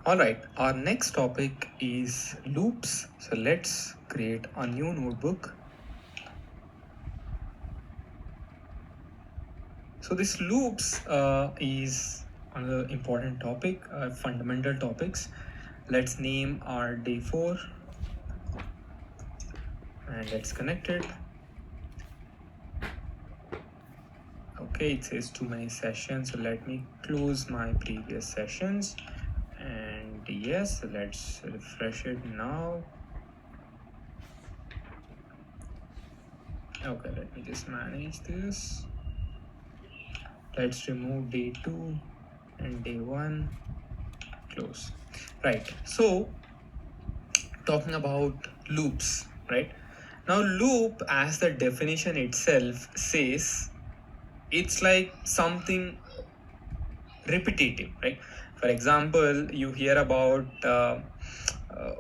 Alright, our next topic is loops. So let's create a new notebook. So this loops is another important topic, fundamental topics. Let's name our Day-04 and let's connect it. Okay, it says too many sessions, so let me close my previous sessions. And yes, let's refresh it now. Okay, let me just manage this. Let's remove day 2 and day 1, close. Right, so talking about loops, right? Now loop, as the definition itself says, it's like something repetitive, right? For example, you hear about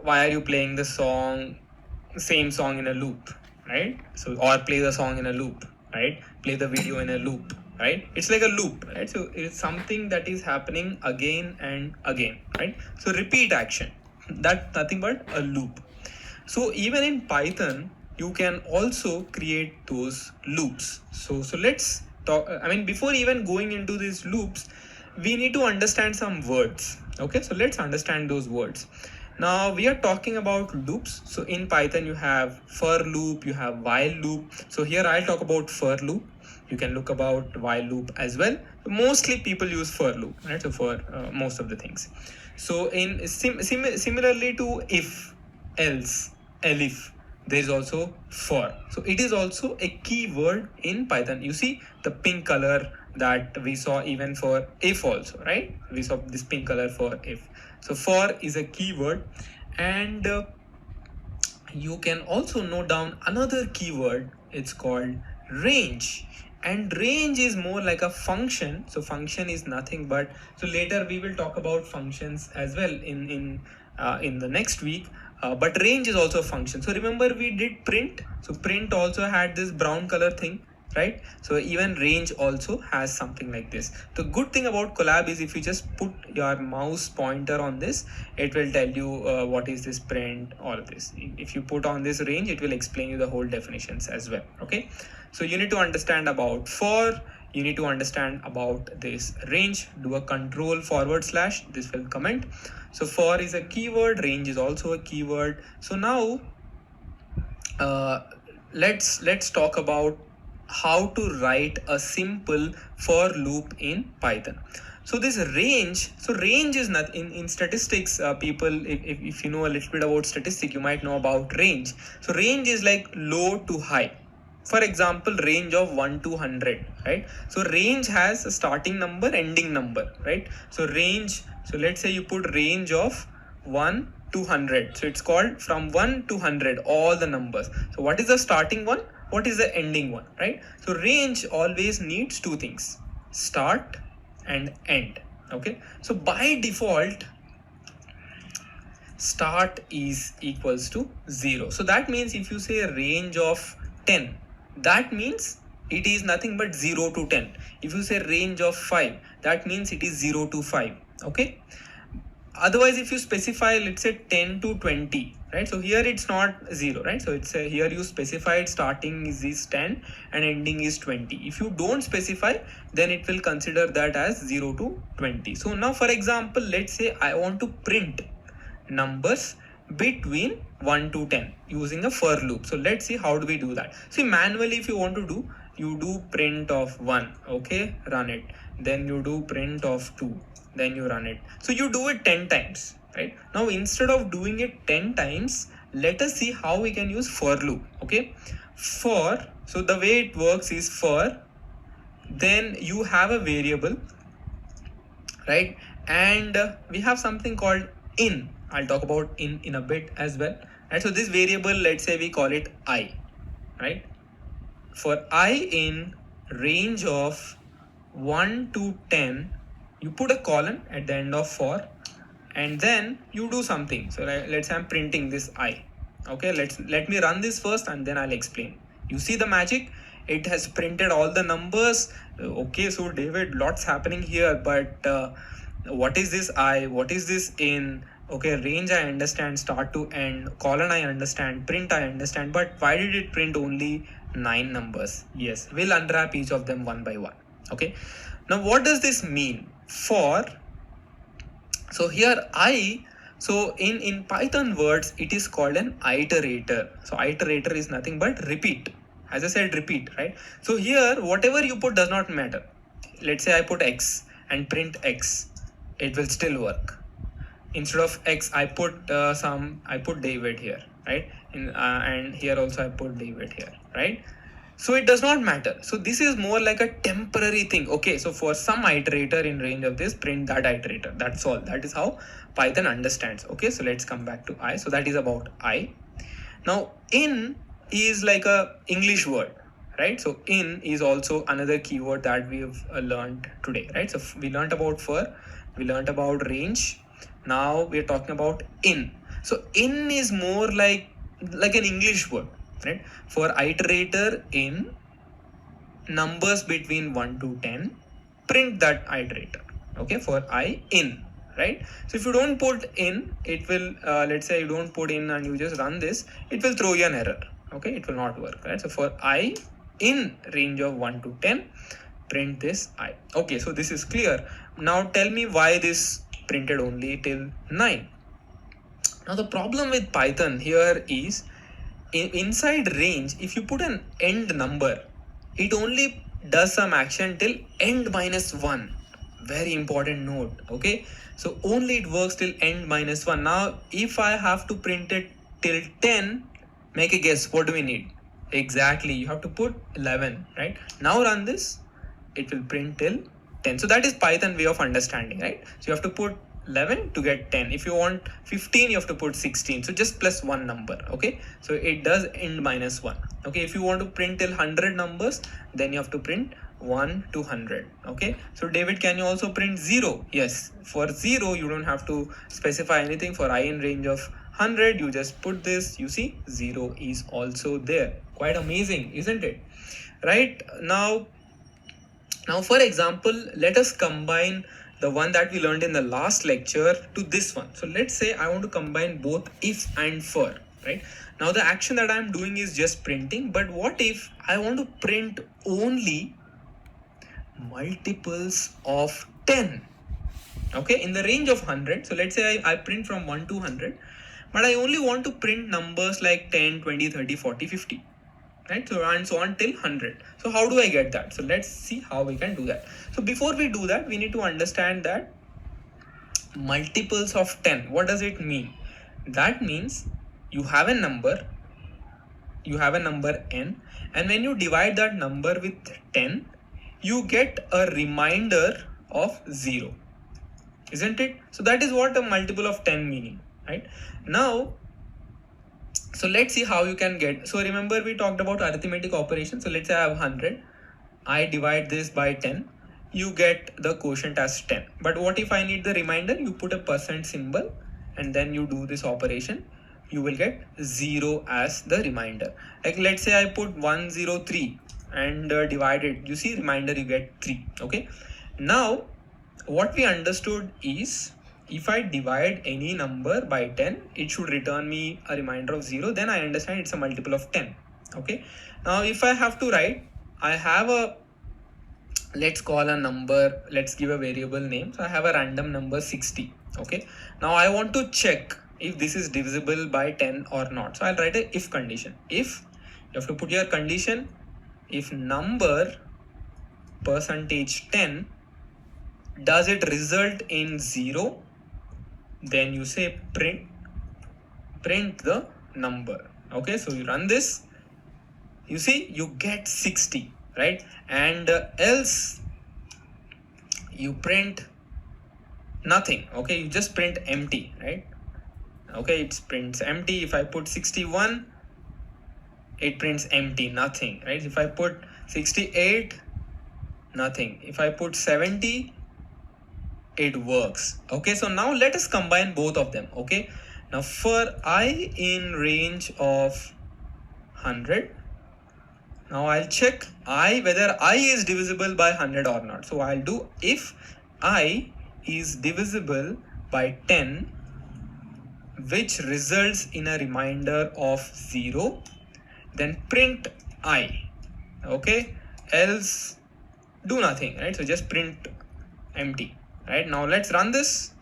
why are you playing the same song in a loop, right? So, or play the song in a loop, right? Play the video in a loop, right? It's like a loop, right? So it's something that is happening again and again, right? So repeat action, that's nothing but a loop. So even in Python, you can also create those loops. So let's talk. I mean, before even going into these loops, we need to understand some words. Okay, so let's understand those words. Now we are talking about loops. So in Python, you have for loop, you have while loop. So here I'll talk about for loop. You can look about while loop as well. Mostly people use for loop, right? So for most of the things. So in similarly to if, else, elif, there is also for. So it is also a keyword in Python. You see the pink color that we saw even for if also, right? We saw this pink color for if. So for is a keyword, and you can also note down another keyword. It's called range, and range is more like a function. So function is nothing but, so later we will talk about functions as well in the next week. But range is also a function. So remember we did print. So print also had this brown color thing, right? So even range also has something like this. The good thing about Collab is if you just put your mouse pointer on this, it will tell you what is this print, all of this. If you put on this range, it will explain you the whole definitions as well. Okay, so you need to understand about for, you need to understand about this range. Do a control /, this will comment. So for is a keyword, range is also a keyword. So now let's talk about how to write a simple for loop in Python. So this range, so range is not in statistics, people, if you know a little bit about statistics, you might know about range. So range is like low to high. For example, range of 1 to 100, right? So range has a starting number, ending number, right? So range, so let's say you put range of 1 to 100. So it's called from 1 to 100, all the numbers. So what is the starting one? What is the ending one, right? So range always needs two things, start and end. Okay, so by default, start is equals to 0. So that means if you say a range of 10, that means it is nothing but 0 to 10. If you say range of 5, that means it is 0 to 5. Okay, otherwise if you specify, let's say 10 to 20, right? So here it's not 0, right? So it's here you specified starting is 10 and ending is 20. If you don't specify, then it will consider that as 0 to 20. So now for example, let's say I want to print numbers between 1 to 10 using a for loop. So let's see how do we do that. See, manually if you want to do, you do print of 1, okay, run it, then you do print of 2, then you run it. So you do it 10 times, right? Now instead of doing it 10 times, let us see how we can use for loop. Okay, for, so the way it works is for, then you have a variable, right? And we have something called in. I'll talk about in a bit as well, right? So this variable, let's say we call it I, right? For I in range of 1 to 10, you put a colon at the end of for, and then you do something. So let's say I'm printing this I. Okay, let me run this first and then I'll explain. You see the magic? It has printed all the numbers. Okay, so David, lots happening here, but what is this I, what is this in. Okay, range I understand, start to end, colon I understand, print I understand, but why did it print only 9 numbers? Yes, we'll unwrap each of them one by one. Okay, now what does this mean for, so here so in Python words it is called an iterator. So iterator is nothing but repeat, as I said, repeat, right? So here whatever you put does not matter. Let's say I put x and print x, it will still work. Instead of x I put I put David here, right? And here also I put David here, right? So it does not matter. So this is more like a temporary thing. Okay, so for some iterator in range of this, print that iterator. That's all. That is how Python understands. Okay, so let's come back to I. So that is about I. Now in is like a English word, right? So in is also another keyword that we've learned today, right? So we learned about for, we learned about range. Now we're talking about in. So in is more like an English word, right? For iterator in numbers between 1 to 10, print that iterator. Okay, for I in, right? So if you don't put in, it will let's say you don't put in and you just run this, it will throw you an error. Okay, it will not work, right? So for I in range of 1 to 10, print this I. Okay, so this is clear. Now tell me why this printed only till 9. Now the problem with Python here is, inside range, if you put an end number, it only does some action till end minus 1. Very important note. Okay, so only it works till end minus 1. Now if I have to print it till 10, make a guess, what do we need? Exactly, you have to put 11, right? Now run this, it will print till 10. So that is Python way of understanding, right? So you have to put 11 to get 10. If you want 15, you have to put 16. So just plus one number. Okay, so it does end minus 1. Okay, if you want to print till 100 numbers, then you have to print 1 to 100. Okay, so David, can you also print 0? Yes, for 0 you don't have to specify anything. For I in range of 100, you just put this. You see 0 is also there. Quite amazing, isn't it? Right? Now for example, let us combine the one that we learned in the last lecture to this one. So let's say I want to combine both if and for, right? Now the action that I'm doing is just printing, but what if I want to print only multiples of 10? Okay, in the range of 100. So let's say I print from 1 to 100, but I only want to print numbers like 10, 20, 30, 40, 50. Right, so and so on till 100. So how do I get that? So let's see how we can do that. So before we do that, we need to understand that multiples of 10, what does it mean? That means you have a number n, and when you divide that number with 10, you get a remainder of 0, isn't it? So that is what a multiple of 10 meaning, right? Now so let's see how you can get. So remember we talked about arithmetic operation. So let's say I have 100. I divide this by 10. You get the quotient as 10. But what if I need the remainder? You put a percent symbol and then you do this operation. You will get 0 as the remainder. Like let's say I put 103 and divide it. You see remainder, you get 3. Okay. Now what we understood is, if I divide any number by 10, it should return me a remainder of 0. Then I understand it's a multiple of 10. Okay. Now if I have to write, I have a, let's call a number, let's give a variable name. So I have a random number 60. Okay. Now I want to check if this is divisible by 10 or not. So I'll write a if condition. If, you have to put your condition, if number percentage 10, does it result in 0? Then you say print the number. Okay, so you run this, you see you get 60, right? And else you print nothing. Okay, you just print empty, right? Okay, it prints empty. If I put 61, it prints empty, nothing, right? If I put 68, nothing. If I put 70, it works. Okay, so now let us combine both of them. Okay, now for I in range of 100, now I'll check whether I is divisible by 100 or not. So I'll do if I is divisible by 10, which results in a remainder of 0, then print I. Okay, else do nothing, right? So just print empty, right? Now let's run this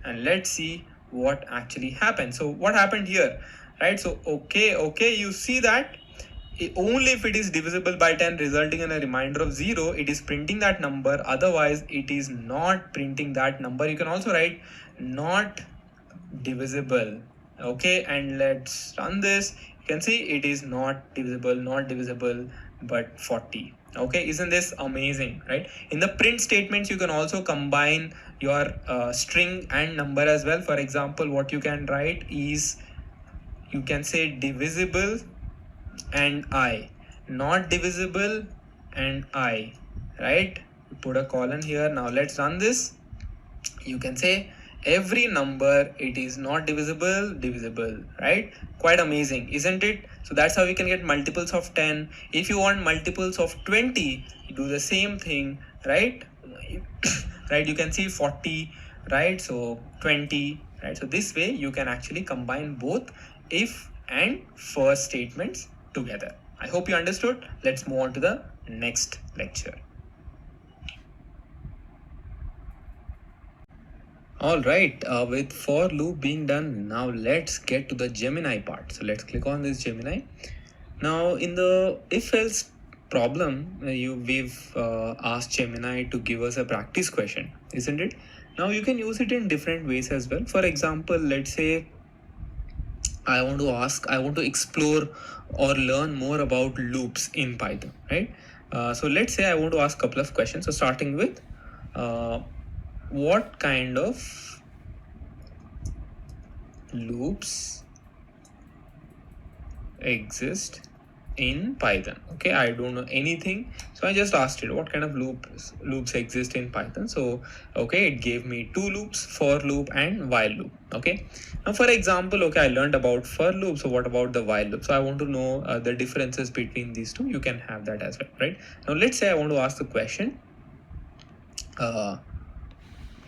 and let's see what actually happened. So what happened here, right? So okay, you see that only if it is divisible by 10 resulting in a remainder of 0, it is printing that number. Otherwise it is not printing that number. You can also write not divisible. Okay, and let's run this. You can see it is not divisible but 40. Okay, isn't this amazing, right? In the print statements you can also combine your string and number as well. For example, what you can write is, you can say divisible and I, not divisible and I, right? Put a colon here. Now let's run this. You can say every number it is not divisible, right? Quite amazing, isn't it? So that's how we can get multiples of 10. If you want multiples of 20, you do the same thing, right? Right, you can see 40, right? So 20, right? So this way you can actually combine both if and first statements together. I hope you understood. Let's move on to the next lecture. All right, with for loop being done, now let's get to the Gemini part. So let's click on this Gemini. Now in the if else problem, we've asked Gemini to give us a practice question, isn't it? Now you can use it in different ways as well. For example, let's say I want to explore or learn more about loops in Python, right? So let's say I want to ask a couple of questions. So starting with what kind of loops exist in Python? Okay, I don't know anything, so I just asked it what kind of loops exist in Python. So okay, it gave me two loops, for loop and while loop. Okay, now for example, okay, I learned about for loop, so what about the while loop? So I want to know the differences between these two. You can have that as well, right? Now let's say I want to ask the question,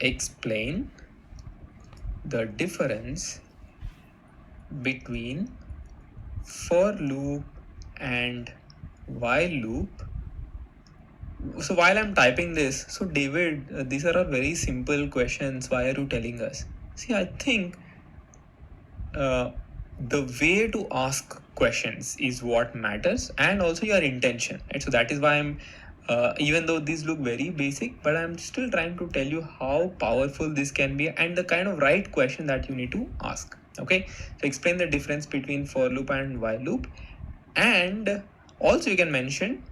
explain the difference between for loop and while loop. So while I'm typing this, so David, these are all very simple questions. Why are you telling us? See, I think the way to ask questions is what matters, and also your intention, right? So that is why I'm even though these look very basic, but I'm still trying to tell you how powerful this can be and the kind of right question that you need to ask. Okay, so explain the difference between for loop and while loop, and also you can mention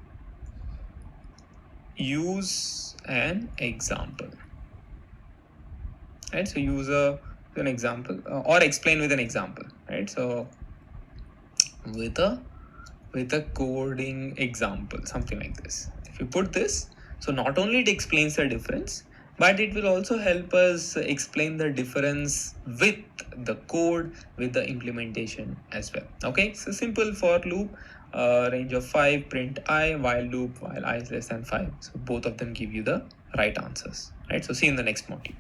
use an example, right? So use an example or explain with an example, right? So with a coding example, something like this. If you put this, so not only it explains the difference, but it will also help us explain the difference with the code, with the implementation as well. Okay, so simple for loop, range of 5, print I, while loop, while I is less than 5. So both of them give you the right answers, right? So see you in the next module.